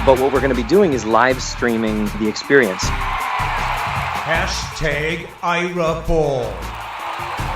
But what we're going to be doing is live streaming the experience. Hashtag Aira Ball.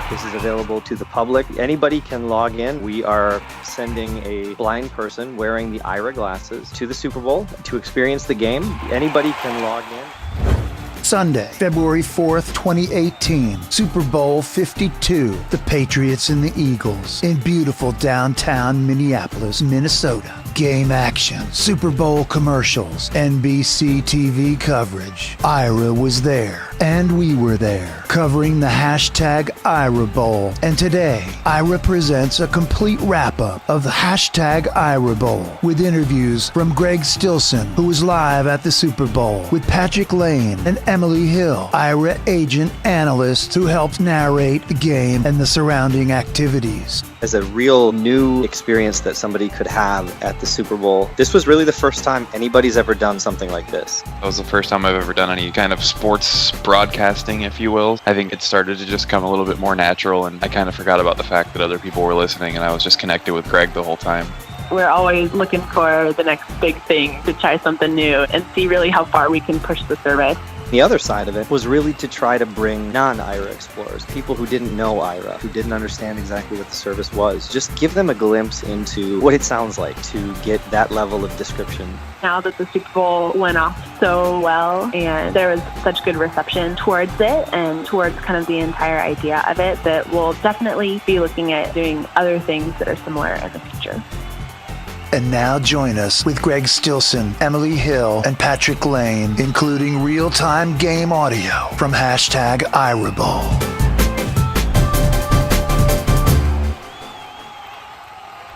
This is available to the public. Anybody can log in. We are sending a blind person wearing the Aira glasses to the Super Bowl to experience the game. Anybody can log in. Sunday, February 4th, 2018, Super Bowl 52, the Patriots and the Eagles in beautiful downtown Minneapolis, Minnesota. Game action, Super Bowl commercials, NBC TV coverage. Aira was there, and we were there, covering the Hashtag Aira Bowl. And today, Aira presents a complete wrap-up of the Hashtag Aira Bowl with interviews from Greg Stilson, who was live at the Super Bowl, with Patrick Lane and Emily Hill, Aira agent analysts who helped narrate the game and the surrounding activities. As a real new experience that somebody could have at the Super Bowl, this was really the first time anybody's ever done something like this. That was the first time I've ever done any kind of sports broadcasting, if you will. I think it started to just come a little bit more natural, and I kind of forgot about the fact that other people were listening, and I was just connected with Greg the whole time. We're always looking for the next big thing, to try something new and see really how far we can push the service. The other side of it was really to try to bring non-Aira explorers, people who didn't know Aira, who didn't understand exactly what the service was, just give them a glimpse into what it sounds like to get that level of description. Now that the Super Bowl went off so well and there was such good reception towards it and towards kind of the entire idea of it, that we'll definitely be looking at doing other things that are similar in the future. And now join us with Greg Stilson, Emily Hill, and Patrick Lane, including real-time game audio from Hashtag Aira Bowl.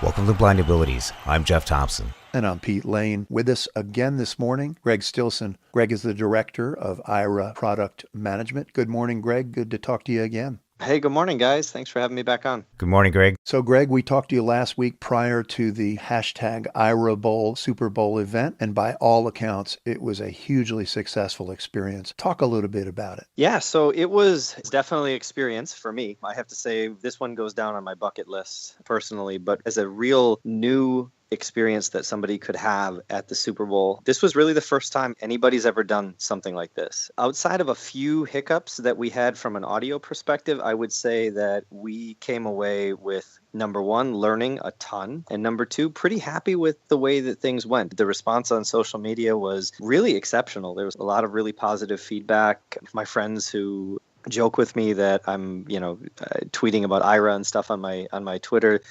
Welcome to Blind Abilities. I'm Jeff Thompson. And I'm Pete Lane. With us again this morning, Greg Stilson. Greg is the director of Aira Product Management. Good morning, Greg. Good to talk to you again. Hey, good morning, guys. Thanks for having me back on. Good morning, Greg. So, Greg, we talked to you last week prior to the Hashtag Aira Bowl Super Bowl event, and by all accounts, it was a hugely successful experience. Talk a little bit about it. Yeah, so it was definitely an experience for me. I have to say this one goes down on my bucket list personally, but as a real new experience that somebody could have at the Super Bowl, this was really the first time anybody's ever done something like this. Outside of a few hiccups that we had from an audio perspective, I would say that we came away with, number one, learning a ton, and number two, pretty happy with the way that things went. The response on social media was really exceptional. There was a lot of really positive feedback. My friends who joke with me that I'm, tweeting about Aira and stuff on my Twitter,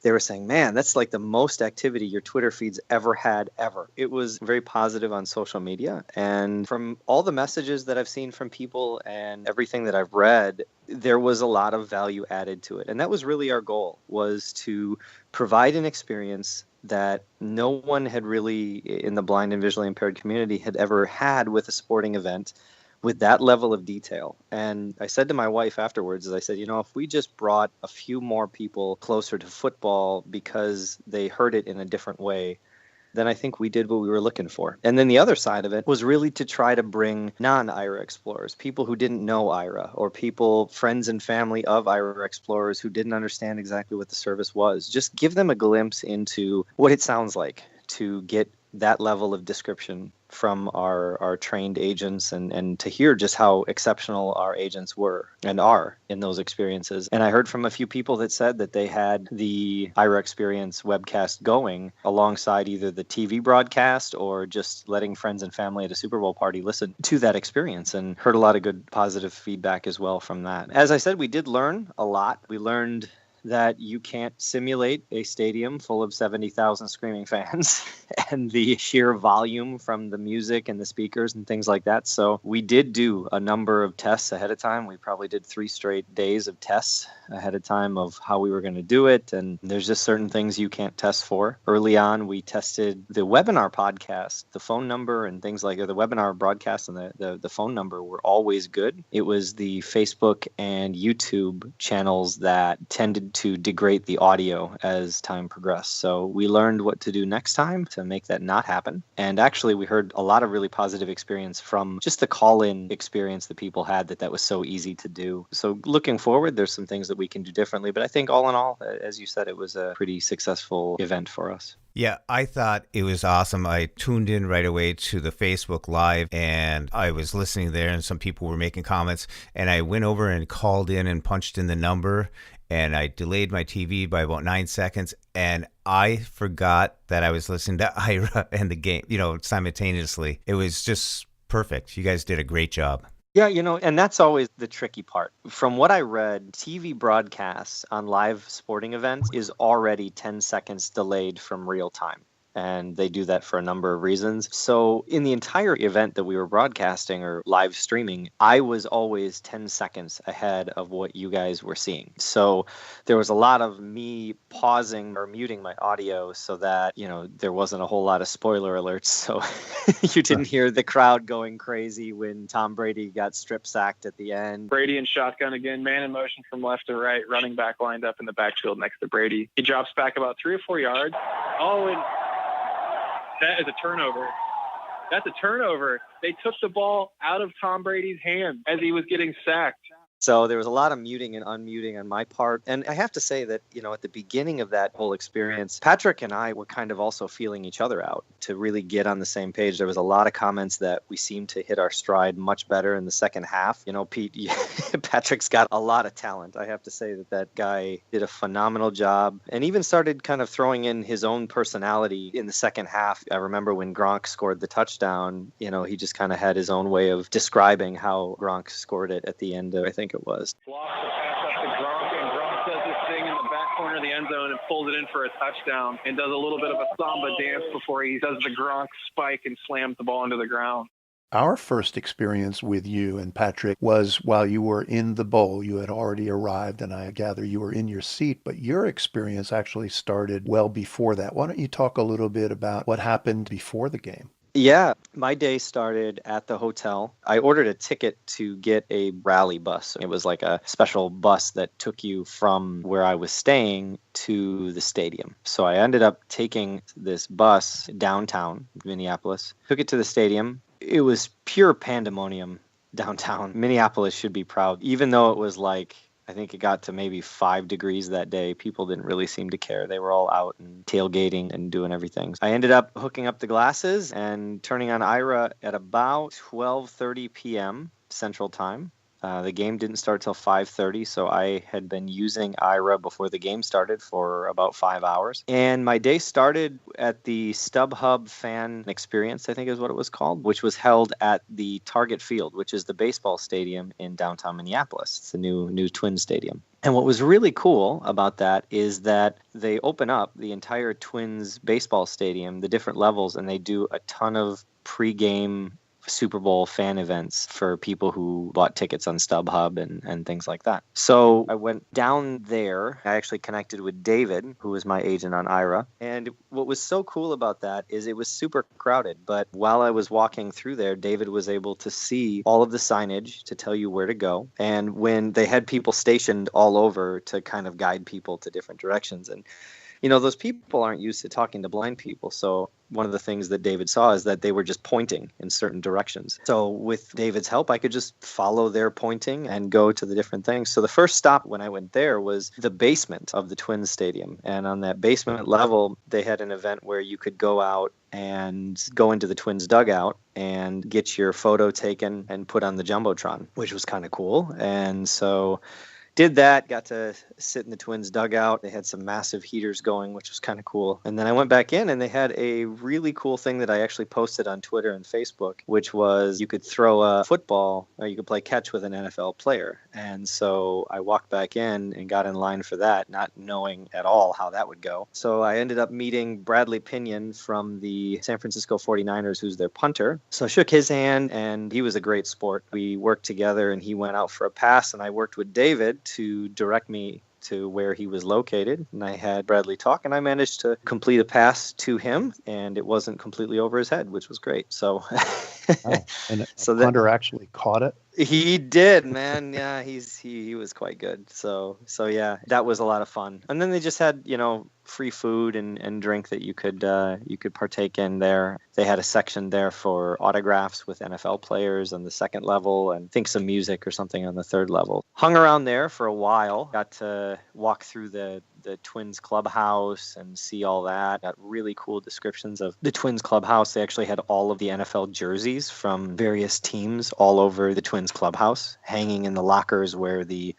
they were saying, man, that's like the most activity your Twitter feeds ever had, ever. It was very positive on social media. And from all the messages that I've seen from people and everything that I've read, there was a lot of value added to it. And that was really our goal, was to provide an experience that no one had really, in the blind and visually impaired community, had ever had with a sporting event with that level of detail. And I said to my wife afterwards, I said, if we just brought a few more people closer to football because they heard it in a different way, then I think we did what we were looking for. And then the other side of it was really to try to bring non-Aira explorers, people who didn't know Aira, or people, friends and family of Aira explorers who didn't understand exactly what the service was. Just give them a glimpse into what it sounds like to get that level of description from our trained agents, and to hear just how exceptional our agents were and are in those experiences. And I heard from a few people that said that they had the Aira Experience webcast going alongside either the TV broadcast or just letting friends and family at a Super Bowl party listen to that experience, and heard a lot of good positive feedback as well from that. As I said, we did learn a lot. We learned that you can't simulate a stadium full of 70,000 screaming fans and the sheer volume from the music and the speakers and things like that. So we did do a number of tests ahead of time. We probably did 3 straight days of tests ahead of time of how we were going to do it. And there's just certain things you can't test for. Early on, we tested the webinar podcast, the phone number and things like that. The webinar broadcast and the phone number were always good. It was the Facebook and YouTube channels that tended to degrade the audio as time progressed. So we learned what to do next time to make that not happen. And actually, we heard a lot of really positive experience from just the call-in experience that people had, that was so easy to do. So looking forward, there's some things that we can do differently. But I think all in all, as you said, it was a pretty successful event for us. Yeah, I thought it was awesome. I tuned in right away to the Facebook Live, and I was listening there, and some people were making comments, and I went over and called in and punched in the number, and I delayed my TV by about 9 seconds, and I forgot that I was listening to Aira and the game, simultaneously. It was just perfect. You guys did a great job. Yeah, and that's always the tricky part. From what I read, TV broadcasts on live sporting events is already 10 seconds delayed from real time. And they do that for a number of reasons. So in the entire event that we were broadcasting or live streaming, I was always 10 seconds ahead of what you guys were seeing. So there was a lot of me pausing or muting my audio so that, there wasn't a whole lot of spoiler alerts. So you didn't hear the crowd going crazy when Tom Brady got strip sacked at the end. Brady in shotgun again, man in motion from left to right, running back lined up in the backfield next to Brady. He drops back about 3 or 4 yards. Oh, and that is a turnover. That's a turnover. They took the ball out of Tom Brady's hand as he was getting sacked. So there was a lot of muting and unmuting on my part. And I have to say that, at the beginning of that whole experience, Patrick and I were kind of also feeling each other out to really get on the same page. There was a lot of comments that we seemed to hit our stride much better in the second half. Pete, Patrick's got a lot of talent. I have to say that guy did a phenomenal job and even started kind of throwing in his own personality in the second half. I remember when Gronk scored the touchdown, he just kind of had his own way of describing how Gronk scored it at the end of, I think it was. Blocks the pass up to Gronk, and Gronk does this thing in the back corner of the end zone and pulls it in for a touchdown and does a little bit of a samba dance before he does the Gronk spike and slams the ball into the ground. Our first experience with you and Patrick was while you were in the bowl. You had already arrived, and I gather you were in your seat, but your experience actually started well before that. Why don't you talk a little bit about what happened before the game? Yeah, my day started at the hotel. I ordered a ticket to get a rally bus. It was like a special bus that took you from where I was staying to the stadium. So I ended up taking this bus downtown Minneapolis, took it to the stadium. It was pure pandemonium downtown. Minneapolis should be proud. Even though it was I think it got to maybe 5 degrees that day. People didn't really seem to care. They were all out and tailgating and doing everything. I ended up hooking up the glasses and turning on Aira at about 12:30 p.m. Central Time. The game didn't start till 5:30, so I had been using Aira before the game started for about 5 hours. And my day started at the StubHub Fan Experience, I think is what it was called, which was held at the Target Field, which is the baseball stadium in downtown Minneapolis. It's the new Twins stadium. And what was really cool about that is that they open up the entire Twins baseball stadium, the different levels, and they do a ton of pregame Super Bowl fan events for people who bought tickets on StubHub and things like that. So I went down there. I actually connected with David, who was my agent on Aira. And what was so cool about that is it was super crowded. But while I was walking through there, David was able to see all of the signage to tell you where to go. And when they had people stationed all over to kind of guide people to different directions. And those people aren't used to talking to blind people. So one of the things that David saw is that they were just pointing in certain directions. So with David's help, I could just follow their pointing and go to the different things. So the first stop when I went there was the basement of the Twins Stadium. And on that basement level, they had an event where you could go out and go into the Twins dugout and get your photo taken and put on the Jumbotron, which was kind of cool. And so did that, got to sit in the Twins dugout. They had some massive heaters going, which was kind of cool. And then I went back in and they had a really cool thing that I actually posted on Twitter and Facebook, which was you could throw a football or you could play catch with an NFL player. And so I walked back in and got in line for that, not knowing at all how that would go. So I ended up meeting Bradley Pinion from the San Francisco 49ers, who's their punter. So I shook his hand and he was a great sport. We worked together and he went out for a pass and I worked with David to direct me to where he was located. And I had Bradley talk and I managed to complete a pass to him and it wasn't completely over his head, which was great. So, And so Hunter actually caught it He did, man. Yeah, he was quite good. So yeah, that was a lot of fun. And then they just had, free food and drink that you could partake in there. They had a section there for autographs with NFL players on the second level, and I think some music or something on the third level. Hung around there for a while. Got to walk through the Twins clubhouse and see all that. Got really cool descriptions of the Twins clubhouse. They actually had all of the NFL jerseys from various teams all over the Twins clubhouse, hanging in the lockers where the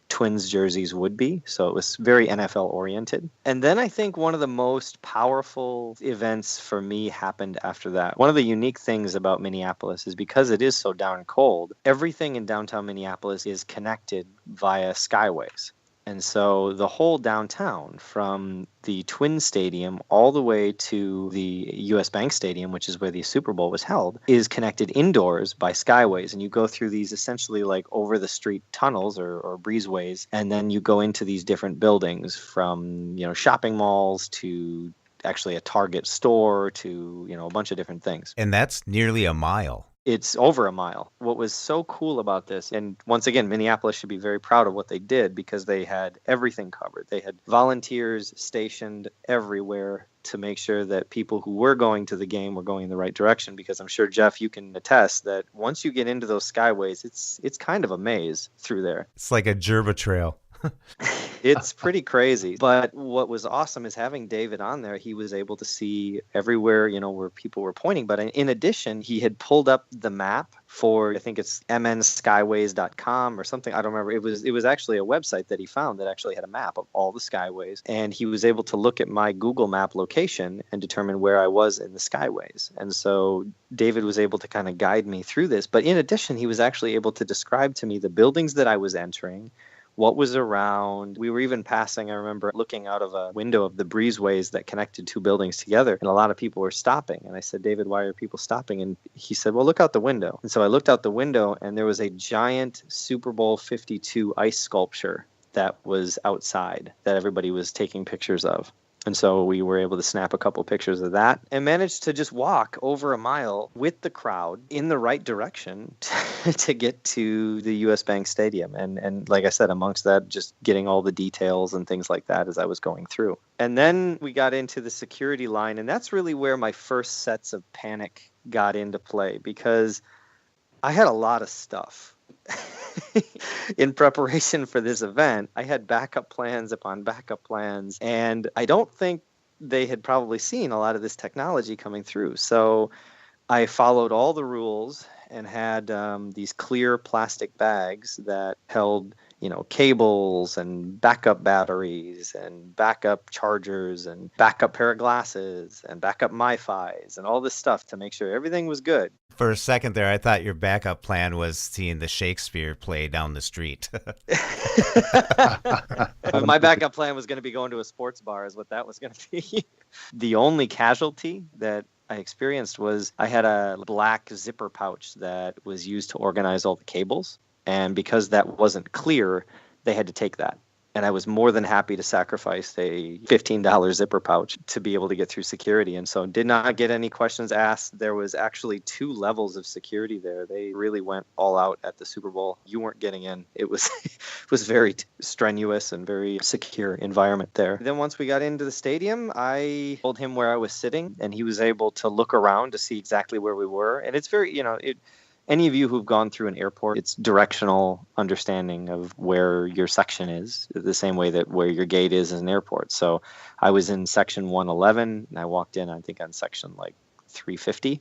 Twins jerseys would be. So it was very NFL oriented. And then I think one of the most powerful events for me happened after that. One of the unique things about Minneapolis is because it is so darn cold, everything in downtown Minneapolis is connected via skyways. And so the whole downtown, from the Twins Stadium all the way to the U.S. Bank Stadium, which is where the Super Bowl was held, is connected indoors by skyways. And you go through these essentially like over-the-street tunnels or breezeways, and then you go into these different buildings from, shopping malls to actually a Target store to, a bunch of different things. And that's nearly a mile. It's over a mile. What was so cool about this, and once again, Minneapolis should be very proud of what they did because they had everything covered. They had volunteers stationed everywhere to make sure that people who were going to the game were going in the right direction, because I'm sure, Jeff, you can attest that once you get into those skyways, it's kind of a maze through there. It's like a Gerba trail. It's pretty crazy. But what was awesome is having David on there, he was able to see everywhere, where people were pointing. But in addition, he had pulled up the map for, I think it's mnskyways.com or something. I don't remember. It was actually a website that he found that actually had a map of all the skyways. And he was able to look at my Google map location and determine where I was in the skyways. And so David was able to kind of guide me through this. But in addition, he was actually able to describe to me the buildings that I was entering, what was around. We were even passing, I remember looking out of a window of the breezeways that connected two buildings together, and a lot of people were stopping. And I said, David, why are people stopping? And he said, well, look out the window. And so I looked out the window, and there was a giant Super Bowl 52 ice sculpture that was outside that everybody was taking pictures of. And so we were able to snap a couple pictures of that and managed to just walk over a mile with the crowd in the right direction to get to the U.S. Bank Stadium. And like I said, amongst that, just getting all the details and things like that as I was going through. And then we got into the security line, and that's really where my first sets of panic got into play, because I had a lot of stuff. In preparation for this event, I had backup plans upon backup plans, and I don't think they had probably seen a lot of this technology coming through. So I followed all the rules and had these clear plastic bags that held, cables and backup batteries and backup chargers and backup pair of glasses and backup MiFis and all this stuff to make sure everything was good. For a second there, I thought your backup plan was seeing the Shakespeare play down the street. My backup plan was going to be going to a sports bar is what that was going to be. The only casualty that I experienced was I had a black zipper pouch that was used to organize all the cables. And because that wasn't clear, they had to take that. And I was more than happy to sacrifice a $15 zipper pouch to be able to get through security. And so did not get any questions asked. There was actually 2 levels of security there. They really went all out at the Super Bowl. You weren't getting in. It was very strenuous and very secure environment there. Then once we got into the stadium, I told him where I was sitting, and he was able to look around to see exactly where we were. And it's very, any of you who've gone through an airport, it's directional understanding of where your section is, the same way that where your gate is an airport. So I was in section 111, and I walked in, I think, on section like 350.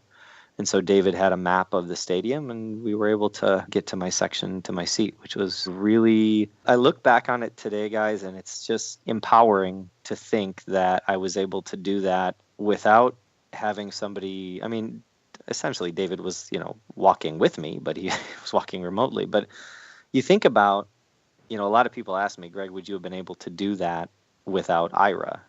And so David had a map of the stadium, and we were able to get to my section, to my seat, which was really, I look back on it today, guys, and it's just empowering to think that I was able to do that without having somebody, essentially David was, walking with me, but he was walking remotely. But you think about, a lot of people ask me, Greg, would you have been able to do that without Ira?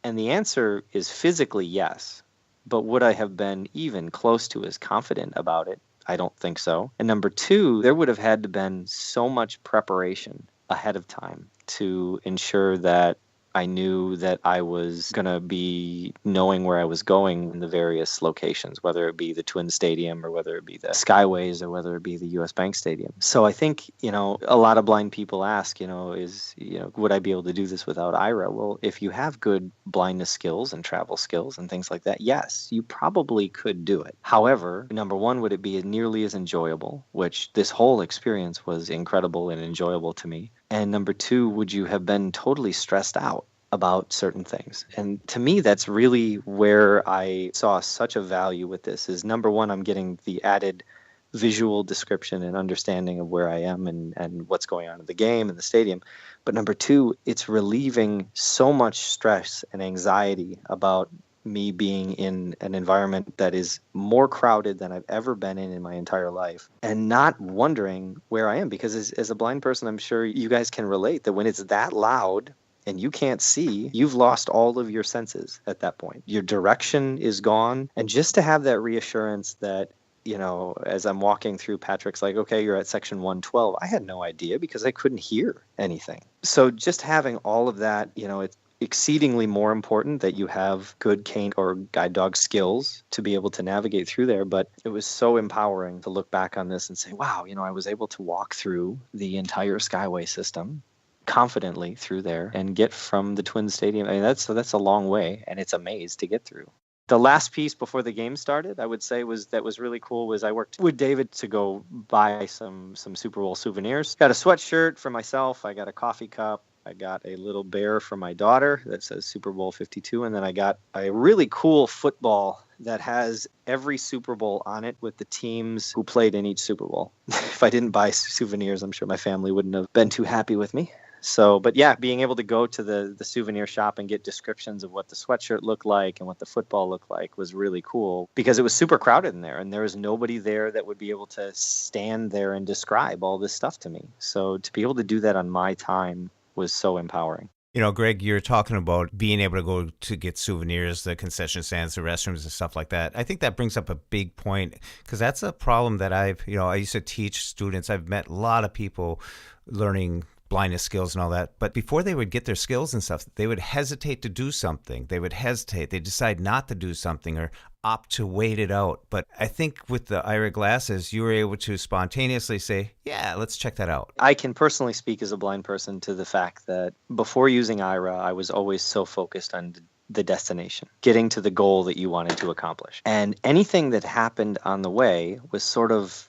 And the answer is physically yes. But would I have been even close to as confident about it? I don't think so. And number 2, there would have had to been so much preparation ahead of time to ensure that I knew that I was going to be knowing where I was going in the various locations, whether it be the Twin Stadium or whether it be the Skyways or whether it be the US Bank Stadium. So I think, a lot of blind people ask, would I be able to do this without Aira? Well, if you have good blindness skills and travel skills and things like that, yes, you probably could do it. However, number one, would it be nearly as enjoyable, which this whole experience was incredible and enjoyable to me. And number two, would you have been totally stressed out about certain things? And to me, that's really where I saw such a value with this is number one, I'm getting the added visual description and understanding of where I am and what's going on in the game and the stadium. But number two, it's relieving so much stress and anxiety about me being in an environment that is more crowded than I've ever been in my entire life and not wondering where I am. Because as a blind person, I'm sure you guys can relate that when it's that loud and you can't see, you've lost all of your senses at that point. Your direction is gone. And just to have that reassurance that, as I'm walking through, Patrick's like, okay, you're at section 112. I had no idea because I couldn't hear anything. So just having all of that, it's exceedingly more important that you have good cane or guide dog skills to be able to navigate through there. But it was so empowering to look back on this and say, wow, I was able to walk through the entire Skyway system confidently through there and get from the Twin Stadium. I mean, that's a long way, and it's a maze to get through. The last piece before the game started, I would say, was really cool was I worked with David to go buy some Super Bowl souvenirs. Got a sweatshirt for myself. I got a coffee cup. I got a little bear for my daughter that says Super Bowl 52. And then I got a really cool football that has every Super Bowl on it with the teams who played in each Super Bowl. If I didn't buy souvenirs, I'm sure my family wouldn't have been too happy with me. So, but yeah, being able to go to the souvenir shop and get descriptions of what the sweatshirt looked like and what the football looked like was really cool because it was super crowded in there and there was nobody there that would be able to stand there and describe all this stuff to me. So to be able to do that on my time was so empowering. Greg, you're talking about being able to go to get souvenirs, the concession stands, the restrooms and stuff like that. I think that brings up a big point because that's a problem that I used to teach students. I've met a lot of people learning blindness skills and all that. But before they would get their skills and stuff, they would hesitate to do something. They would hesitate. They decide not to do something or opt to wait it out. But I think with the Aira glasses, you were able to spontaneously say, yeah, let's check that out. I can personally speak as a blind person to the fact that before using Aira, I was always so focused on the destination, getting to the goal that you wanted to accomplish. And anything that happened on the way was sort of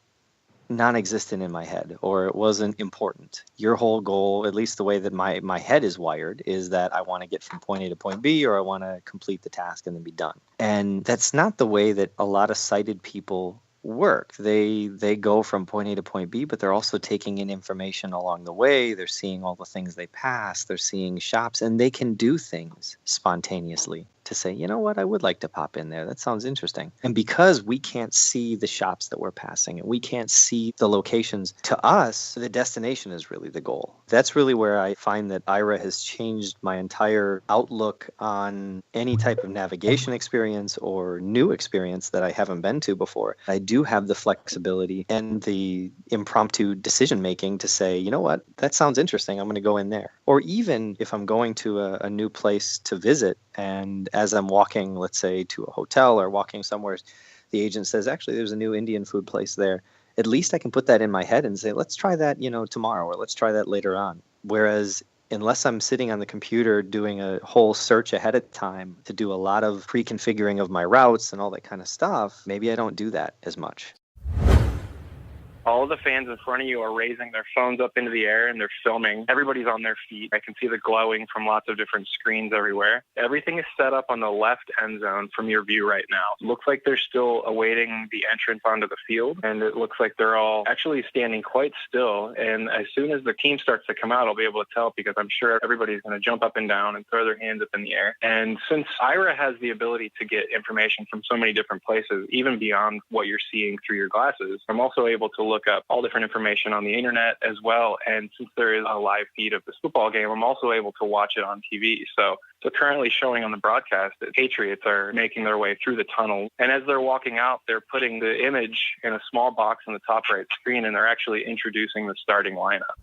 non-existent in my head, or it wasn't important. Your whole goal, at least the way that my head is wired, is that I want to get from point A to point B, or I want to complete the task and then be done. And that's not the way that a lot of sighted people work. They go from point A to point B, but they're also taking in information along the way. They're seeing all the things they pass. They're seeing shops, and they can do things spontaneously to say, you know what, I would like to pop in there. That sounds interesting. And because we can't see the shops that we're passing and we can't see the locations, to us, the destination is really the goal. That's really where I find that Aira has changed my entire outlook on any type of navigation experience or new experience that I haven't been to before. I do have the flexibility and the impromptu decision making to say, you know what, that sounds interesting. I'm going to go in there. Or even if I'm going to a new place to visit, and as I'm walking, let's say, to a hotel or walking somewhere, the agent says, actually, there's a new Indian food place there. At least I can put that in my head and say, let's try that, tomorrow, or let's try that later on. Whereas unless I'm sitting on the computer doing a whole search ahead of time to do a lot of pre-configuring of my routes and all that kind of stuff, maybe I don't do that as much. All of the fans in front of you are raising their phones up into the air and they're filming. Everybody's on their feet. I can see the glowing from lots of different screens everywhere. Everything is set up on the left end zone from your view right now. It looks like they're still awaiting the entrance onto the field, and it looks like they're all actually standing quite still. And as soon as the team starts to come out, I'll be able to tell, because I'm sure everybody's going to jump up and down and throw their hands up in the air. And since Aira has the ability to get information from so many different places, even beyond what you're seeing through your glasses, I'm also able to look up all different information on the internet as well. And since there is a live feed of this football game, I'm also able to watch it on TV. So currently showing on the broadcast that Patriots are making their way through the tunnel. And as they're walking out, they're putting the image in a small box on the top right screen, and they're actually introducing the starting lineup.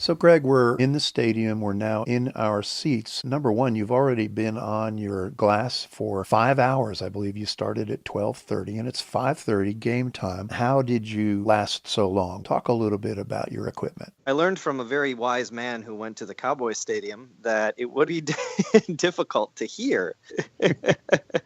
So, Greg, we're in the stadium. We're now in our seats. Number one, you've already been on your glass for 5 hours. I believe you started at 12:30, and it's 5:30 game time. How did you last so long? Talk a little bit about your equipment. I learned from a very wise man who went to the Cowboys Stadium that it would be difficult to hear.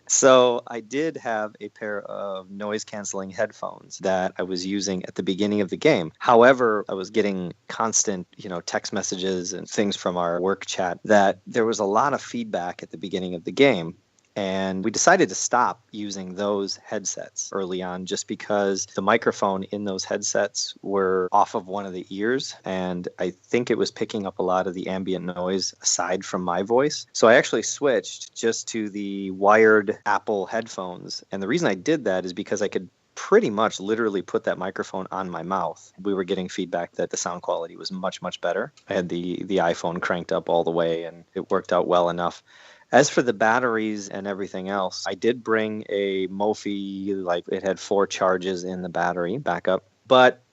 So I did have a pair of noise-canceling headphones that I was using at the beginning of the game. However, I was getting constant, text messages and things from our work chat that there was a lot of feedback at the beginning of the game. And we decided to stop using those headsets early on just because the microphone in those headsets were off of one of the ears. And I think it was picking up a lot of the ambient noise aside from my voice. So I actually switched just to the wired Apple headphones. And the reason I did that is because I could pretty much literally put that microphone on my mouth. We were getting feedback that the sound quality was much, much better. I had the iPhone cranked up all the way and it worked out well enough. As for the batteries and everything else, I did bring a Mophie, it had 4 charges in the battery backup, but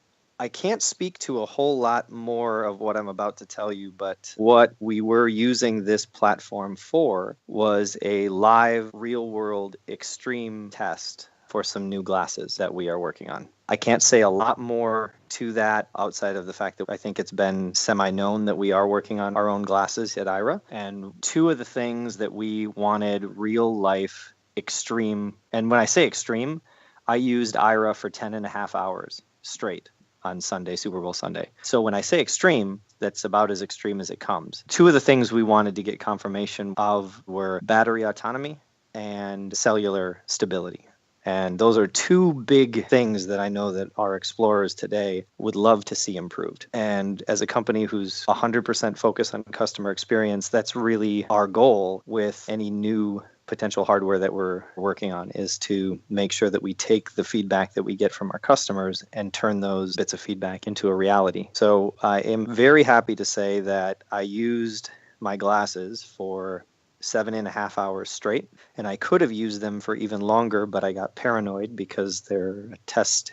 I can't speak to a whole lot more of what I'm about to tell you, but what we were using this platform for was a live real-world extreme test for some new glasses that we are working on. I can't say a lot more to that outside of the fact that I think it's been semi-known that we are working on our own glasses at Aira. And 2 of the things that we wanted real-life extreme, and when I say extreme, I used Aira for 10.5 hours straight on Sunday, Super Bowl Sunday. So when I say extreme, that's about as extreme as it comes. 2 of the things we wanted to get confirmation of were battery autonomy and cellular stability. And those are 2 big things that I know that our explorers today would love to see improved. And as a company who's 100% focused on customer experience, that's really our goal with any new potential hardware that we're working on, is to make sure that we take the feedback that we get from our customers and turn those bits of feedback into a reality. So I am very happy to say that I used my glasses for 7.5 hours straight, and I could have used them for even longer, but I got paranoid because they're a test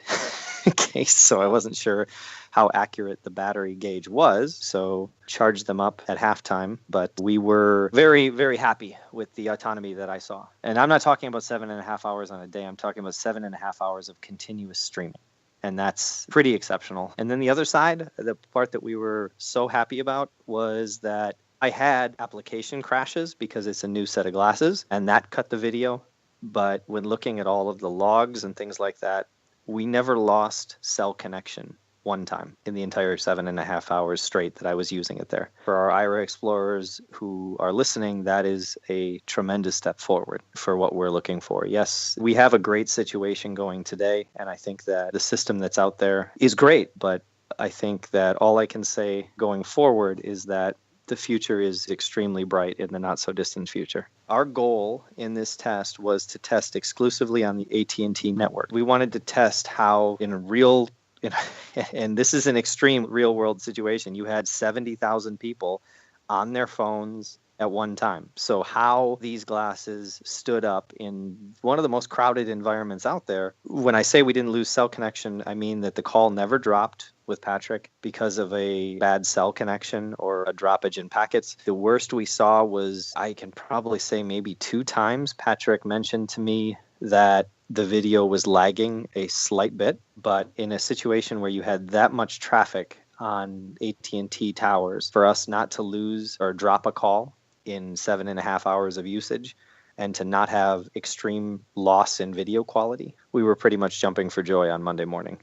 case, so I wasn't sure how accurate the battery gauge was, so charged them up at halftime. But we were very, very happy with the autonomy that I saw. And I'm not talking about 7.5 hours on a day, I'm talking about 7.5 hours of continuous streaming. And that's pretty exceptional. And then the other side, the part that we were so happy about, was that I had application crashes because it's a new set of glasses, and that cut the video. But when looking at all of the logs and things like that, we never lost cell connection one time in the entire 7.5 hours straight that I was using it there. For our Aira explorers who are listening, that is a tremendous step forward for what we're looking for. Yes, we have a great situation going today, and I think that the system that's out there is great, but I think that all I can say going forward is that the future is extremely bright in the not-so-distant future. Our goal in this test was to test exclusively on the AT&T network. We wanted to test how and this is an extreme real-world situation, you had 70,000 people on their phones at one time. So how these glasses stood up in one of the most crowded environments out there. When I say we didn't lose cell connection, I mean that the call never dropped with Patrick because of a bad cell connection or a droppage in packets. The worst we saw was, I can probably say maybe 2 times, Patrick mentioned to me that the video was lagging a slight bit, but in a situation where you had that much traffic on AT&T towers, for us not to lose or drop a call in 7.5 hours of usage and to not have extreme loss in video quality, we were pretty much jumping for joy on Monday morning.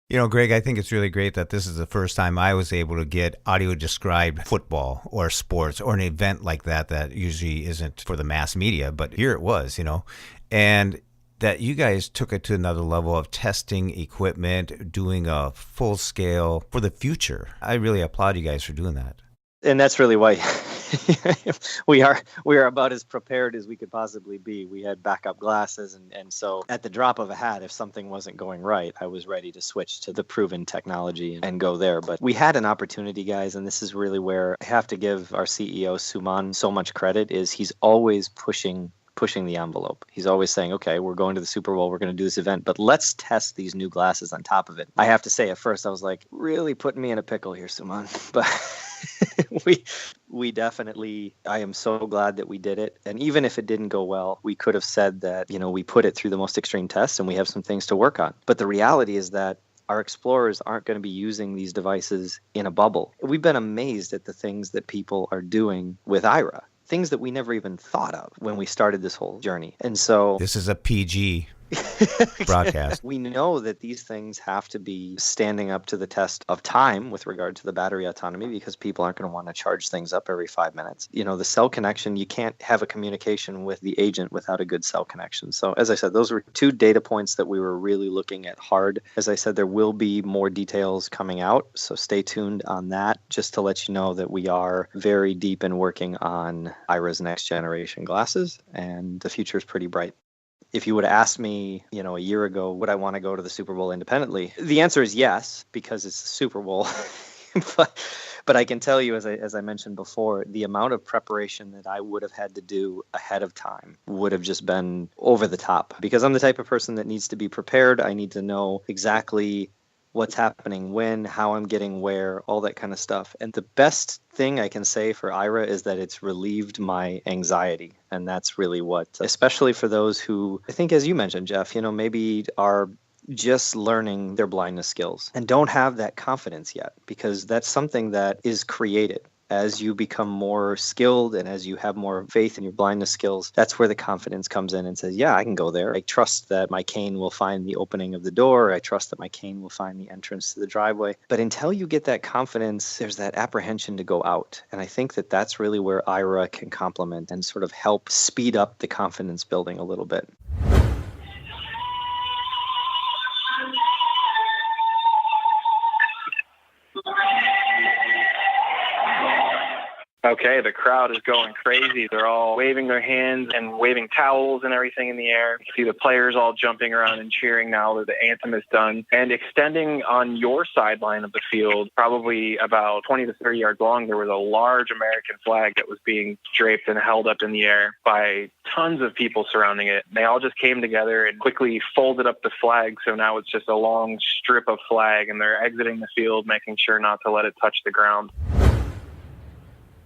You know, Greg, I think it's really great that this is the first time I was able to get audio described football or sports or an event like that usually isn't for the mass media, but here it was, and that you guys took it to another level of testing equipment, doing a full scale for the future. I really applaud you guys for doing that. And that's really why we are about as prepared as we could possibly be. We had backup glasses, and so at the drop of a hat, if something wasn't going right, I was ready to switch to the proven technology and go there. But we had an opportunity, guys, and this is really where I have to give our CEO, Suman, so much credit, is he's always pushing pushing the envelope. He's always saying, okay, we're going to the Super Bowl, we're going to do this event, but let's test these new glasses on top of it. I have to say, at first I was like, really putting me in a pickle here, Suman. But we definitely, I am so glad that we did it. And even if it didn't go well, we could have said that, we put it through the most extreme tests and we have some things to work on. But the reality is that our explorers aren't going to be using these devices in a bubble. We've been amazed at the things that people are doing with Aira, things that we never even thought of when we started this whole journey. And so This is a PG broadcast. We know that these things have to be standing up to the test of time with regard to the battery autonomy, because people aren't going to want to charge things up every 5 minutes. The cell connection, you can't have a communication with the agent without a good cell connection. So as I said, those were 2 data points that we were really looking at hard. As I said, there will be more details coming out, so stay tuned on that, just to let you know that we are very deep in working on Aira's next generation glasses, and the future is pretty bright. If you would have asked me, a year ago, would I want to go to the Super Bowl independently? The answer is yes, because it's the Super Bowl. But I can tell you, as I mentioned before, the amount of preparation that I would have had to do ahead of time would have just been over the top. Because I'm the type of person that needs to be prepared. I need to know exactly what's happening when, how I'm getting where, all that kind of stuff. And the best thing I can say for Aira is that it's relieved my anxiety. And that's really what, especially for those who, I think as you mentioned, Jeff, maybe are just learning their blindness skills and don't have that confidence yet, because that's something that is created. As you become more skilled and as you have more faith in your blindness skills, that's where the confidence comes in and says, yeah, I can go there. I trust that my cane will find the opening of the door. I trust that my cane will find the entrance to the driveway. But until you get that confidence, there's that apprehension to go out. And I think that that's really where Aira can complement and sort of help speed up the confidence building a little bit. Okay, the crowd is going crazy. They're all waving their hands and waving towels and everything in the air. You see the players all jumping around and cheering now that the anthem is done. And extending on your sideline of the field, probably about 20 to 30 yards long, there was a large American flag that was being draped and held up in the air by tons of people surrounding it. They all just came together and quickly folded up the flag, so now it's just a long strip of flag, and they're exiting the field, making sure not to let it touch the ground.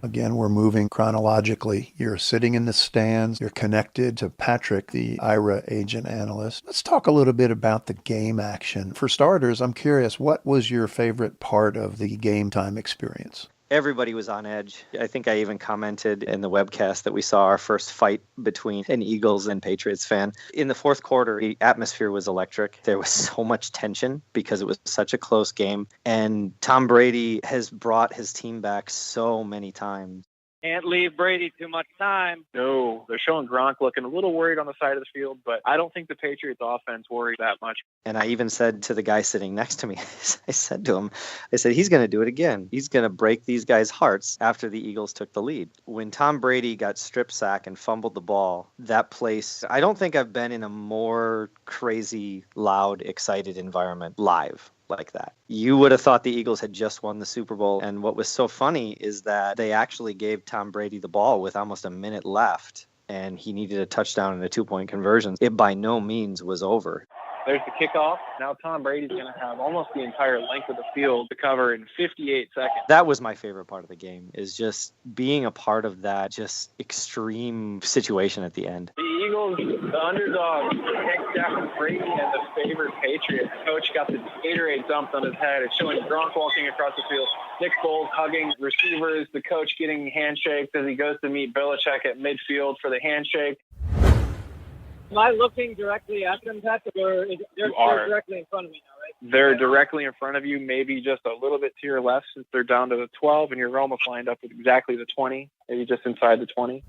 Again, we're moving chronologically. You're sitting in the stands. You're connected to Patrick, the Aira agent analyst. Let's talk a little bit about the game action. For starters, I'm curious, what was your favorite part of the game time experience? Everybody was on edge. I think I even commented in the webcast that we saw our first fight between an Eagles and Patriots fan. In the fourth quarter, the atmosphere was electric. There was so much tension because it was such a close game. And Tom Brady has brought his team back so many times. Can't leave Brady too much time. No, they're showing Gronk looking a little worried on the side of the field, but I don't think the Patriots offense worried that much. And I even said to the guy sitting next to me, I said to him, he's going to do it again. He's going to break these guys' hearts after the Eagles took the lead. When Tom Brady got strip sack and fumbled the ball, that place, I don't think I've been in a more crazy, loud, excited environment live like that. You would have thought the Eagles had just won the Super Bowl. And what was so funny is that they actually gave Tom Brady the ball with almost a minute left, and he needed a touchdown and a 2-point conversion. It by no means was over. There's the kickoff. Now Tom Brady's going to have almost the entire length of the field to cover in 58 seconds. That was my favorite part of the game, is just being a part of that just extreme situation at the end. The Eagles, the underdogs, picked down Brady and the favorite Patriots. Coach got the Gatorade dumped on his head. It's showing Gronk walking across the field. Nick Foles hugging receivers. The coach getting handshakes as he goes to meet Belichick at midfield for the handshake. Am I looking directly at them, Patrick, or they're directly in front of me now, right? They're directly in front of you, maybe just a little bit to your left since they're down to the 12, and you're almost lined up with exactly the 20, maybe just inside the 20.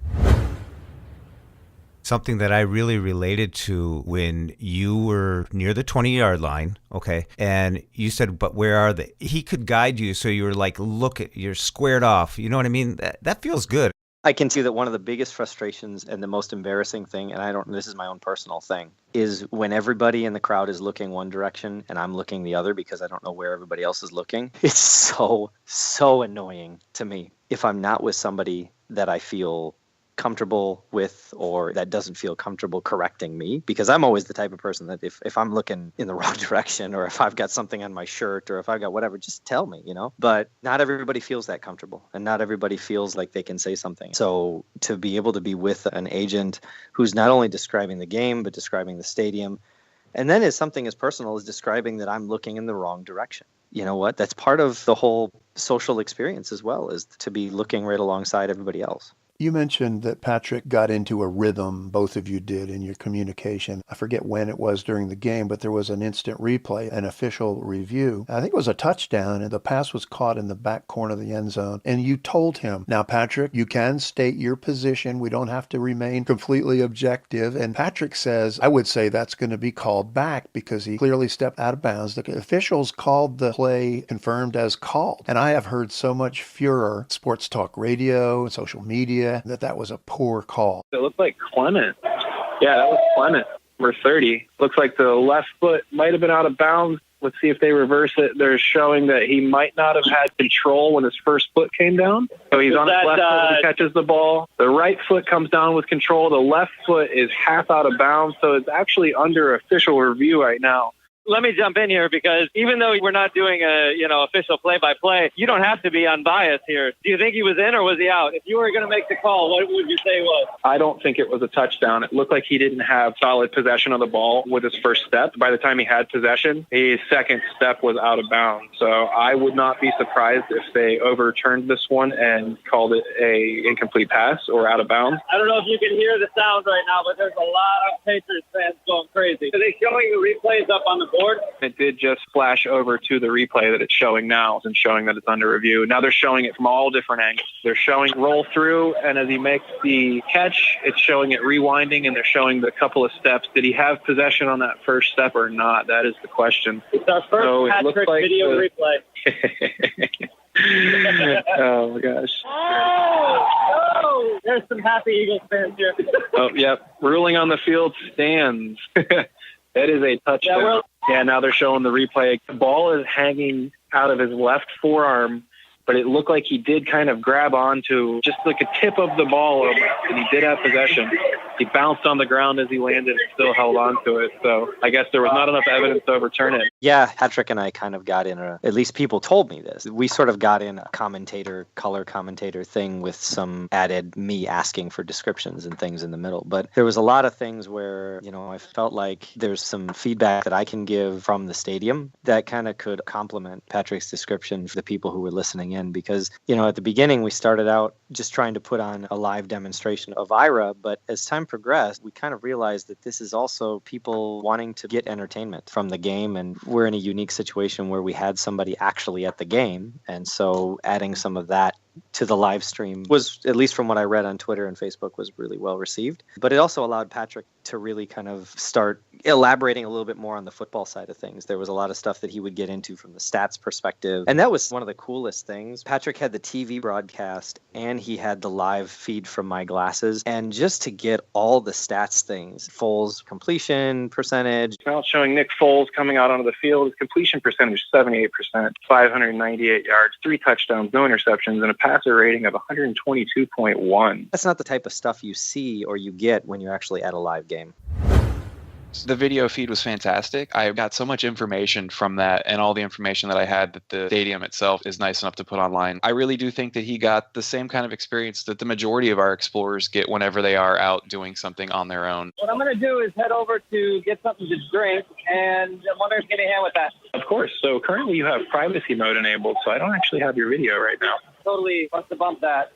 Something that I really related to when you were near the 20-yard line, okay, and you said, but where are they? He could guide you, so you were like, you're squared off. You know what I mean? That feels good. I can see that one of the biggest frustrations and the most embarrassing thing, and this is my own personal thing, is when everybody in the crowd is looking one direction and I'm looking the other because I don't know where everybody else is looking. It's so annoying to me if I'm not with somebody that I feel comfortable with or that doesn't feel comfortable correcting me, because I'm always the type of person that if I'm looking in the wrong direction, or if I've got something on my shirt, or if I've got whatever, just tell me, But not everybody feels that comfortable, and not everybody feels like they can say something. So to be able to be with an agent who's not only describing the game, but describing the stadium, and then is something as personal as describing that I'm looking in the wrong direction. You know what? That's part of the whole social experience as well, is to be looking right alongside everybody else. You mentioned that Patrick got into a rhythm, both of you did, in your communication. I forget when it was during the game, but there was an instant replay, an official review. I think it was a touchdown, and the pass was caught in the back corner of the end zone. And you told him, now, Patrick, you can state your position. We don't have to remain completely objective. And Patrick says, I would say that's going to be called back because he clearly stepped out of bounds. The officials called the play confirmed as called. And I have heard so much furor, sports talk radio, and social media, that was a poor call. It looked like Clement. Yeah, that was Clement. Number 30. Looks like the left foot might have been out of bounds. Let's see if they reverse it. They're showing that he might not have had control when his first foot came down. So he's on his left foot when he catches the ball. The right foot comes down with control. The left foot is half out of bounds. So it's actually under official review right now. Let me jump in here, because even though we're not doing a official play-by-play, you don't have to be unbiased here. Do you think he was in or was he out? If you were going to make the call, what would you say it was? I don't think it was a touchdown. It looked like he didn't have solid possession of the ball with his first step. By the time he had possession, his second step was out of bounds. So I would not be surprised if they overturned this one and called it a incomplete pass or out of bounds. I don't know if you can hear the sounds right now, but there's a lot of Patriots fans going crazy. Are they showing the replays up on the board? It did just flash over to the replay that it's showing now and showing that it's under review. Now they're showing it from all different angles. They're showing roll through, and as he makes the catch, it's showing it rewinding, and they're showing the couple of steps. Did he have possession on that first step or not? That is the question. It's our first Patrick video replay. Oh, my gosh. Oh, there's some happy Eagles fans here. Oh, yep. Ruling on the field stands. That is a touchdown. Yeah, now they're showing the replay. The ball is hanging out of his left forearm, but it looked like he did kind of grab onto just like a tip of the ball, and he did have possession. He bounced on the ground as he landed and still held on to it. So I guess there was not enough evidence to overturn it. Yeah, Patrick and I kind of got in at least people told me this. We sort of got in a color commentator thing with some added me asking for descriptions and things in the middle. But there was a lot of things where, I felt like there's some feedback that I can give from the stadium that kind of could complement Patrick's description for the people who were listening in. Because, at the beginning, we started out just trying to put on a live demonstration of Aira. But as time progressed, we kind of realized that this is also people wanting to get entertainment from the game. And we're in a unique situation where we had somebody actually at the game. And so adding some of that to the live stream was, at least from what I read on Twitter and Facebook, was really well received. But it also allowed Patrick to really kind of start elaborating a little bit more on the football side of things. There was a lot of stuff that he would get into from the stats perspective. And that was one of the coolest things. Patrick had the TV broadcast and he had the live feed from my glasses. And just to get all the stats things, Foles completion percentage. Now it's showing Nick Foles coming out onto the field. His completion percentage, 78%, 598 yards, 3 touchdowns, no interceptions, and a passer rating of 122.1. That's not the type of stuff you see or you get when you're actually at a live game. The video feed was fantastic. I got so much information from that, and all the information that I had that the stadium itself is nice enough to put online. I really do think that he got the same kind of experience that the majority of our explorers get whenever they are out doing something on their own. What I'm going to do is head over to get something to drink, and I wonder if you can hand with that. Of course. So currently you have privacy mode enabled, so I don't actually have your video right now. Totally wants to bump that.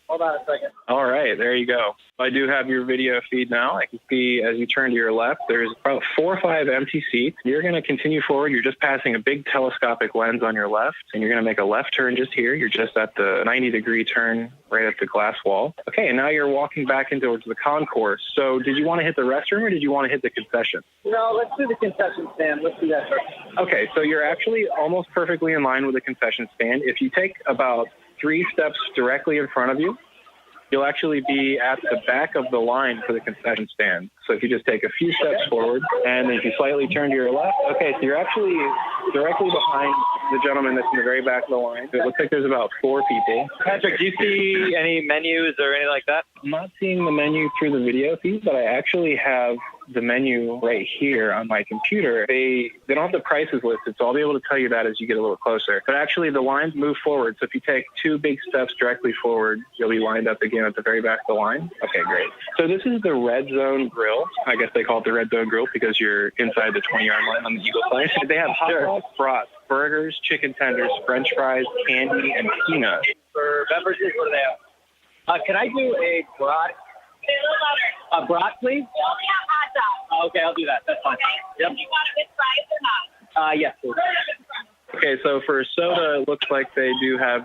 Hold on a second. All right, there you go. I do have your video feed now. I can see as you turn to your left, there's about 4 or 5 empty seats. You're going to continue forward. You're just passing a big telescopic lens on your left, and you're going to make a left turn just here. You're just at the 90-degree turn right at the glass wall. Okay, and now you're walking back towards the concourse. So did you want to hit the restroom or did you want to hit the concession? No, let's do the concession stand. Let's do that first. Okay, so you're actually almost perfectly in line with the concession stand. If you take about 3 steps directly in front of you, you'll actually be at the back of the line for the concession stand. So if you just take a few steps forward, and then if you slightly turn to your left, okay, so you're actually directly behind the gentleman that's in the very back of the line. It looks like there's about 4 people. Patrick, do you see any menus or anything like that? I'm not seeing the menu through the video feed, but I actually have the menu right here on my computer. They don't have the prices listed, so I'll be able to tell you that as you get a little closer. But actually, the lines move forward. So if you take 2 big steps directly forward, you'll be lined up again at the very back of the line. Okay, great. So this is the Red Zone Grill. I guess they call it the Red Zone Grill because you're inside the 20-yard line on the Eagle side. They have hot dogs, brats, burgers, chicken tenders, French fries, candy, and peanuts. For beverages, what do they have? Can I do a brat? A brat, please? Okay, I'll do that. That's fine. Yep. Do you want it with fries or not? Yes, please. Okay, so for soda, it looks like they do have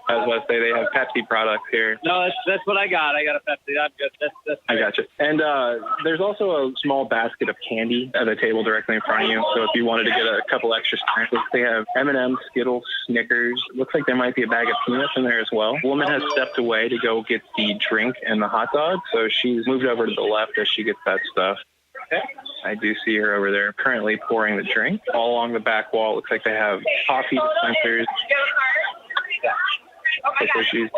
I was about to say they have Pepsi products here. No, that's what I got. I got a Pepsi. I'm good. That's I got you. And there's also a small basket of candy at the table directly in front of you. So if you wanted to get a couple extra snacks, they have M&M's, Skittles, Snickers. Looks like there might be a bag of peanuts in there as well. The woman has stepped away to go get the drink and the hot dog. So she's moved over to the left as she gets that stuff. Okay. I do see her over there currently pouring the drink. All along the back wall, it looks like they have coffee dispensers. Okay, so she's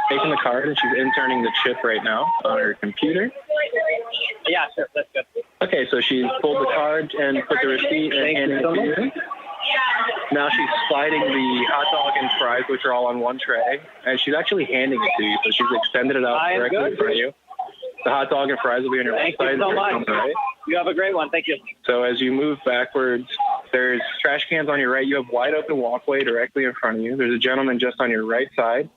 taking the card and she's inserting the chip right now on her computer. Yeah, sure. That's good. Okay, so she's pulled the card and put the receipt and handed it to you. Now she's sliding the hot dog and fries, which are all on one tray, and she's actually handing it to you. So she's extended it out directly in front of you. The hot dog and fries will be on your left side. Thank you so much. Right. You have a great one. Thank you. So as you move backwards, there's trash cans on your right. You have wide open walkway directly in front of you. There's a gentleman just on your right side.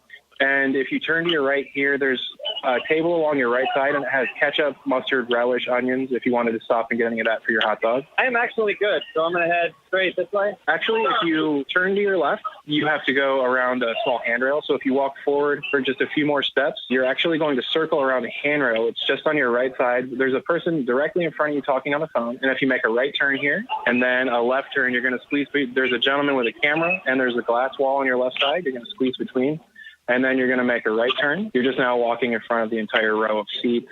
And if you turn to your right here, there's a table along your right side, and it has ketchup, mustard, relish, onions, if you wanted to stop and get any of that for your hot dog. I am actually good, so I'm going to head straight this way. Actually, if you turn to your left, you have to go around a small handrail. So if you walk forward for just a few more steps, you're actually going to circle around a handrail. It's just on your right side. There's a person directly in front of you talking on the phone. And if you make a right turn here and then a left turn, you're going to squeeze. There's a gentleman with a camera, and there's a glass wall on your left side. You're going to squeeze between. And then you're going to make a right turn. You're just now walking in front of the entire row of seats.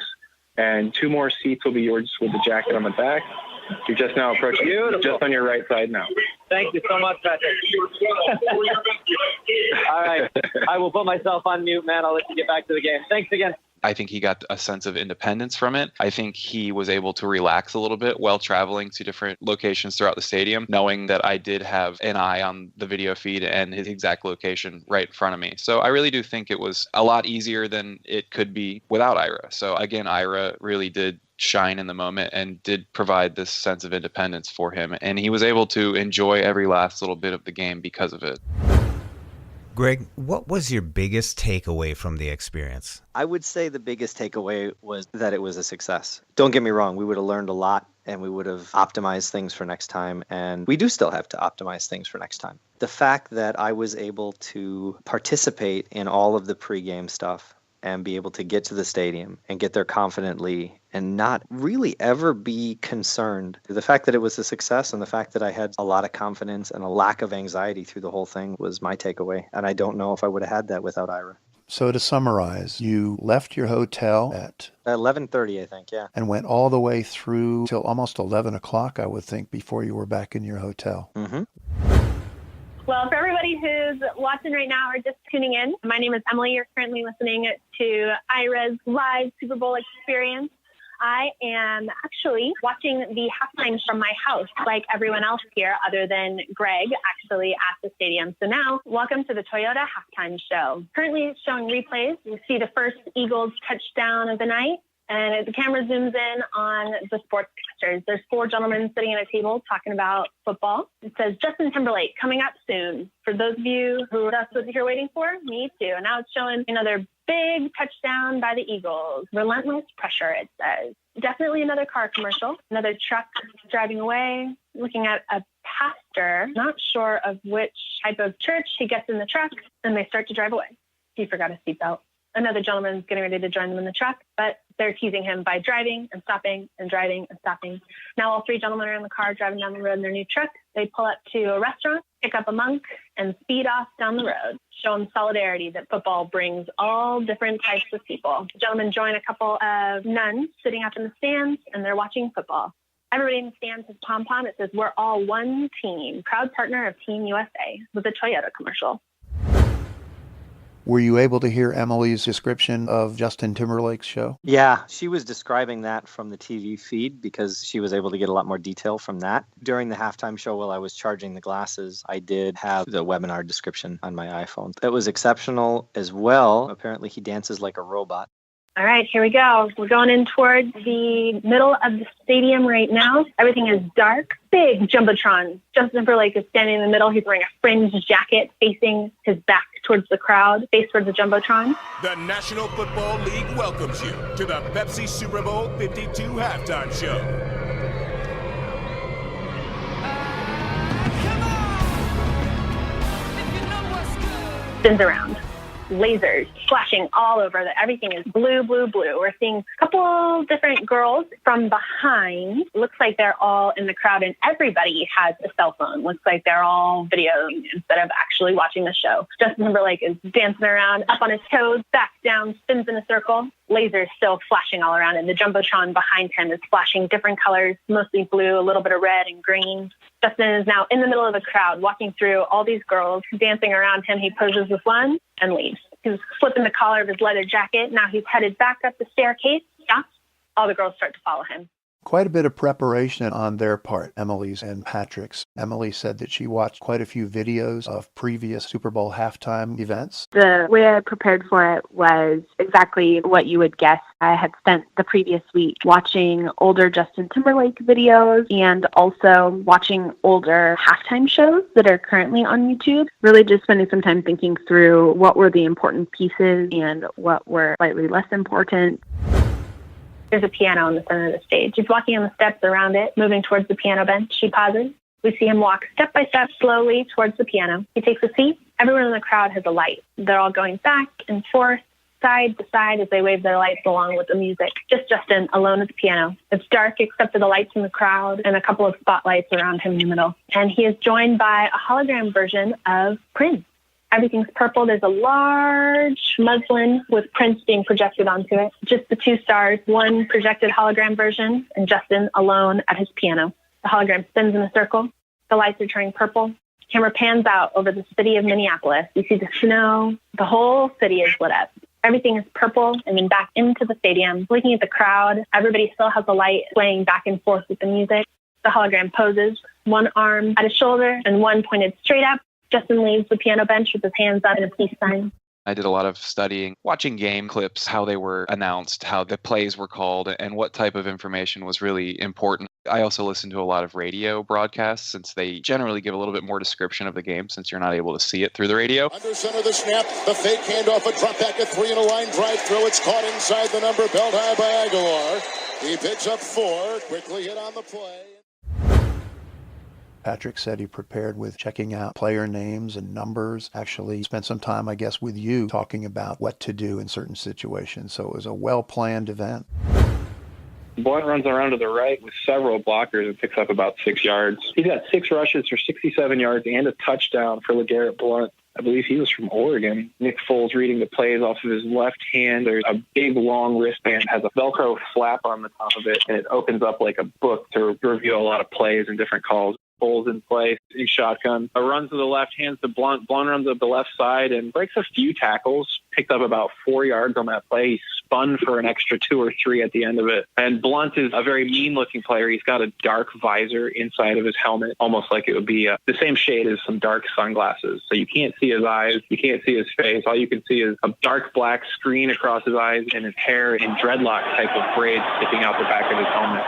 And 2 more seats will be yours with the jacket on the back. You're just now approaching just on your right side now. Thank you so much, Patrick. All right. I will put myself on mute, man. I'll let you get back to the game. Thanks again. I think he got a sense of independence from it. I think he was able to relax a little bit while traveling to different locations throughout the stadium, knowing that I did have an eye on the video feed and his exact location right in front of me. So I really do think it was a lot easier than it could be without Aira. So again, Aira really did shine in the moment and did provide this sense of independence for him. And he was able to enjoy every last little bit of the game because of it. Greg, what was your biggest takeaway from the experience? I would say the biggest takeaway was that it was a success. Don't get me wrong, we would have learned a lot and we would have optimized things for next time. And we do still have to optimize things for next time. The fact that I was able to participate in all of the pregame stuff and be able to get to the stadium and get there confidently and not really ever be concerned. The fact that it was a success and the fact that I had a lot of confidence and a lack of anxiety through the whole thing was my takeaway. And I don't know if I would have had that without Aira. So to summarize, you left your hotel at 11:30, I think, yeah. And went all the way through till almost 11 o'clock, I would think, before you were back in your hotel. Mm-hmm. Well, for everybody who's watching right now or just tuning in, my name is Emily. You're currently listening to Aira's live Super Bowl experience. I am actually watching the halftime from my house, like everyone else here, other than Greg, actually at the stadium. So now, welcome to the Toyota halftime show. Currently showing replays. You see the first Eagles touchdown of the night. And the camera zooms in on the sportscasters. There's 4 gentlemen sitting at a table talking about football. It says, Justin Timberlake coming up soon. For those of you who that's what you're waiting for, me too. And now it's showing another big touchdown by the Eagles. Relentless pressure, it says. Definitely another car commercial. Another truck driving away. Looking at a pastor, not sure of which type of church. He gets in the truck and they start to drive away. He forgot his seatbelt. Another gentleman's getting ready to join them in the truck, but they're teasing him by driving and stopping and driving and stopping. Now all 3 gentlemen are in the car driving down the road in their new truck. They pull up to a restaurant, pick up a monk, and speed off down the road, showing solidarity that football brings all different types of people. The gentlemen join a couple of nuns sitting up in the stands, and they're watching football. Everybody in the stands has pom-pom. It says, "We're all one team, proud partner of Team USA," with a Toyota commercial. Were you able to hear Emily's description of Justin Timberlake's show? Yeah, she was describing that from the TV feed because she was able to get a lot more detail from that. During the halftime show, while I was charging the glasses, I did have the webinar description on my iPhone. It was exceptional as well. Apparently, he dances like a robot. All right, here we go. We're going in towards the middle of the stadium right now. Everything is dark. Big Jumbotron. Justin Timberlake is standing in the middle. He's wearing a fringed jacket facing his back towards the crowd, face towards the Jumbotron. The National Football League welcomes you to the Pepsi Super Bowl 52 halftime show. Spins around. Lasers flashing all over. Everything is blue, blue, blue. We're seeing a couple different girls from behind. Looks like they're all in the crowd, and everybody has a cell phone. Looks like they're all videoing instead of actually watching the show. Justin Timberlake is dancing around, up on his toes, back down, spins in a circle. Lasers still flashing all around, and the Jumbotron behind him is flashing different colors, mostly blue, a little bit of red and green. Justin is now in the middle of the crowd, walking through all these girls dancing around him. He poses with one and leaves. He's flipping the collar of his leather jacket. Now he's headed back up the staircase, stops. All the girls start to follow him. Quite a bit of preparation on their part, Emily's and Patrick's. Emily said that she watched quite a few videos of previous Super Bowl halftime events. The way I prepared for it was exactly what you would guess. I had spent the previous week watching older Justin Timberlake videos and also watching older halftime shows that are currently on YouTube. Really just spending some time thinking through what were the important pieces and what were slightly less important. There's a piano in the center of the stage. He's walking on the steps around it, moving towards the piano bench. He pauses. We see him walk step by step slowly towards the piano. He takes a seat. Everyone in the crowd has a light. They're all going back and forth, side to side as they wave their lights along with the music. Just Justin alone at the piano. It's dark except for the lights in the crowd and a couple of spotlights around him in the middle. And he is joined by a hologram version of Prince. Everything's purple. There's a large muslin with Prince being projected onto it. Just the two stars, one projected hologram version and Justin alone at his piano. The hologram spins in a circle. The lights are turning purple. Camera pans out over the city of Minneapolis. You see the snow. The whole city is lit up. Everything is purple, and then back into the stadium. Looking at the crowd, everybody still has the light swaying back and forth with the music. The hologram poses, one arm at his shoulder and one pointed straight up. Justin leaves the piano bench with his hands up in a peace sign. I did a lot of studying, watching game clips, how they were announced, how the plays were called, and what type of information was really important. I also listened to a lot of radio broadcasts since they generally give a little bit more description of the game since you're not able to see it through the radio. Under center the snap, the fake handoff, a drop back, a three and a line drive through. It's caught inside the number, belt high by Aguilar. He picks up 4, quickly hit on the play. Patrick said he prepared with checking out player names and numbers. Actually spent some time, I guess, with you talking about what to do in certain situations. So it was a well-planned event. Blunt runs around to the right with several blockers and picks up about 6 yards. He's got 6 rushes for 67 yards and a touchdown for LeGarrette Blunt. I believe he was from Oregon. Nick Foles reading the plays off of his left hand. There's a big, long wristband, has a Velcro flap on the top of it, and it opens up like a book to reveal a lot of plays and different calls. Foles in play, in shotgun. A run to the left, hands to Blunt. Blunt runs up the left side and breaks a few tackles. Picked up about 4 yards on that play. He spun for an extra 2 or 3 at the end of it. And Blunt is a very mean-looking player. He's got a dark visor inside of his helmet, almost like it would be the same shade as some dark sunglasses. So you can't see his eyes. You can't see his face. All you can see is a dark black screen across his eyes and his hair in dreadlock type of braids sticking out the back of his helmet.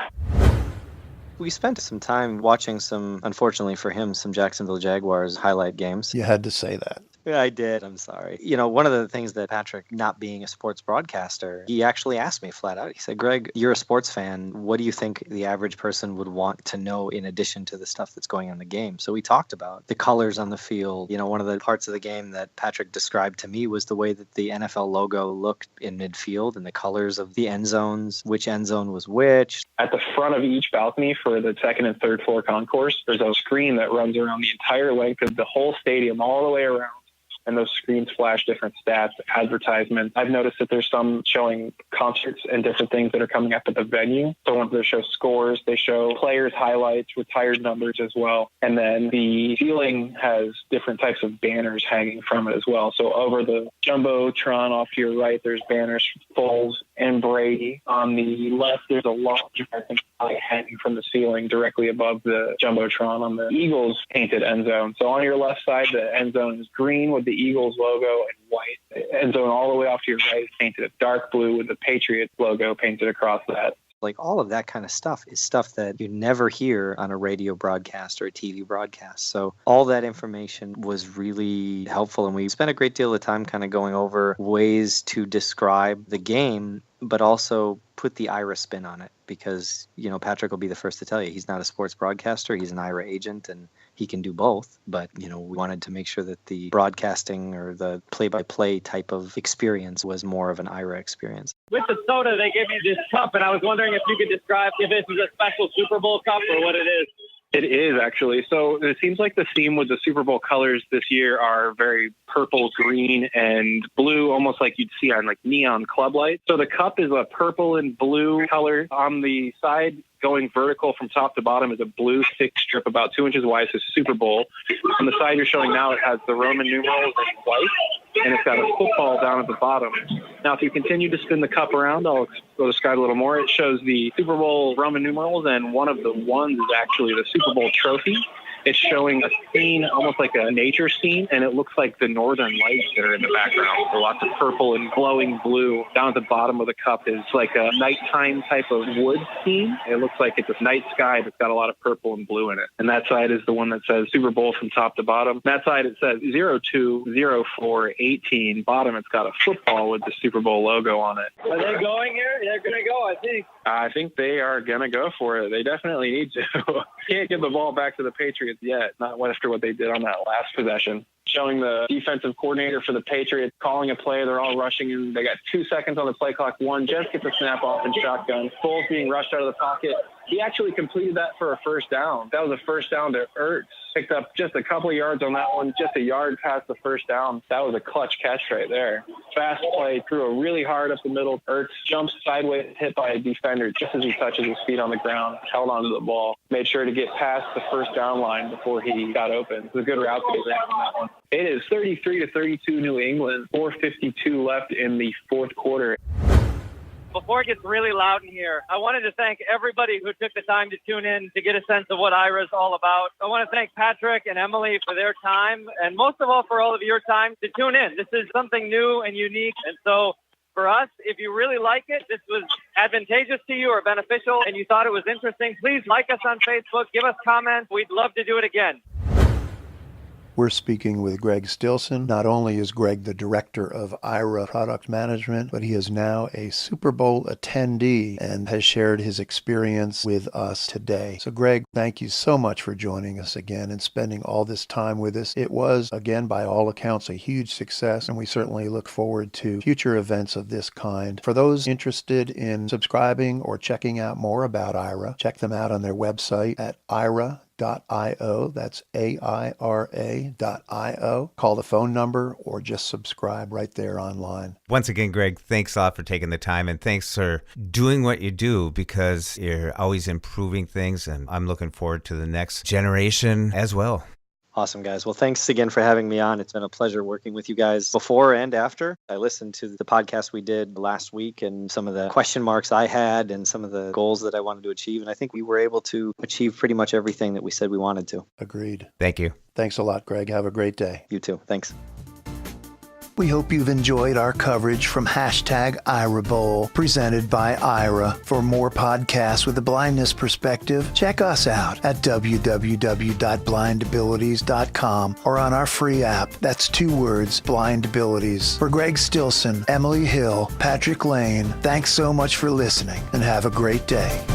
We spent some time watching unfortunately for him, some Jacksonville Jaguars highlight games. You had to say that. Yeah, I did. I'm sorry. You know, one of the things that Patrick, not being a sports broadcaster, he actually asked me flat out. He said, Greg, you're a sports fan. What do you think the average person would want to know in addition to the stuff that's going on in the game? So we talked about the colors on the field. You know, one of the parts of the game that Patrick described to me was the way that the NFL logo looked in midfield and the colors of the end zones, which end zone was which. At the front of each balcony for the second and third floor concourse, there's a screen that runs around the entire length of the whole stadium all the way around. and those screens flash different stats, advertisements. I've noticed that there's some showing concerts and different things that are coming up at the venue. So once they show scores, they show players' highlights, retired numbers as well. And then the ceiling has different types of banners hanging from it as well. So over the Jumbotron off to your right, there's banners for Foles and Brady. On the left, there's a large hanging from the ceiling directly above the Jumbotron on the Eagles painted end zone. So on your left side, the end zone is green with the Eagles logo and white. The end zone all the way off to your right is painted a dark blue with the Patriots logo painted across that. Like all of that kind of stuff is stuff that you never hear on a radio broadcast or a TV broadcast. So all that information was really helpful. And we spent a great deal of time kind of going over ways to describe the game, but also put the Aira spin on it. Because, Patrick will be the first to tell you, he's not a sports broadcaster. He's an Aira agent, and he can do both. But, we wanted to make sure that the broadcasting or the play-by-play type of experience was more of an Aira experience. With the soda, they gave me this cup, and I was wondering if you could describe if this is a special Super Bowl cup or what it is. It is, actually. So it seems like the theme with the Super Bowl colors this year are very purple, green, and blue, almost like you'd see on like neon club lights. So the cup is a purple and blue color. On the side, going vertical from top to bottom, is a blue thick strip about 2 inches wide. It's Super Bowl. On the side you're showing now, it has the Roman numerals in white, and it's got a football down at the bottom. Now, if you continue to spin the cup around, I'll describe a little more. It shows the Super Bowl Roman numerals, and one of the ones is actually the Super Bowl trophy. It's showing a scene, almost like a nature scene, and it looks like the northern lights that are in the background. So lots of purple and glowing blue. Down at the bottom of the cup is like a nighttime type of wood scene. It looks like it's a night sky that's got a lot of purple and blue in it. And that side is the one that says Super Bowl from top to bottom. That side, it says 020418. Bottom, it's got a football with the Super Bowl logo on it. Are they going here? They're going to go, I think. I think they are going to go for it. They definitely need to. Can't give the ball back to the Patriots yet, not after what they did on that last possession. Showing the defensive coordinator for the Patriots calling a play. They're all rushing in. They got 2 seconds on the play clock. One just gets the snap off in shotgun. Foles being rushed out of the pocket. He actually completed that for a first down. That was a first down to Ertz. Picked up just a couple of yards on that one, just a yard past the first down. That was a clutch catch right there. Fast play, threw it really hard up the middle. Ertz jumps sideways, hit by a defender just as he touches his feet on the ground, held onto the ball. Made sure to get past the first down line before he got open. It was a good route to get on that one. It is 33-32 New England, 4:52 left in the fourth quarter. Before it gets really loud in here, I wanted to thank everybody who took the time to tune in to get a sense of what Aira is all about. I want to thank Patrick and Emily for their time, and most of all for all of your time to tune in. This is something new and unique, and so for us, if you really like it, this was advantageous to you or beneficial, and you thought it was interesting, please like us on Facebook, give us comments. We'd love to do it again. We're speaking with Greg Stilson. Not only is Greg the director of Aira Product Management, but he is now a Super Bowl attendee and has shared his experience with us today. So Greg, thank you so much for joining us again and spending all this time with us. It was, again, by all accounts, a huge success, and we certainly look forward to future events of this kind. For those interested in subscribing or checking out more about Aira, check them out on their website at Aira.io. That's AIRA.io. Call the phone number or just subscribe right there online. Once again, Greg, thanks a lot for taking the time, and thanks for doing what you do, because you're always improving things, and I'm looking forward to the next generation as well. Awesome, guys. Well, thanks again for having me on. It's been a pleasure working with you guys before and after. I listened to the podcast we did last week and some of the question marks I had and some of the goals that I wanted to achieve. And I think we were able to achieve pretty much everything that we said we wanted to. Agreed. Thank you. Thanks a lot, Greg. Have a great day. You too. Thanks. We hope you've enjoyed our coverage from Hash Tag Aira Bowl, presented by Aira. For more podcasts with a blindness perspective, check us out at www.blindabilities.com or on our free app. That's 2 words, Blind Abilities. For Greg Stilson, Emily Hill, Patrick Lane, thanks so much for listening, and have a great day.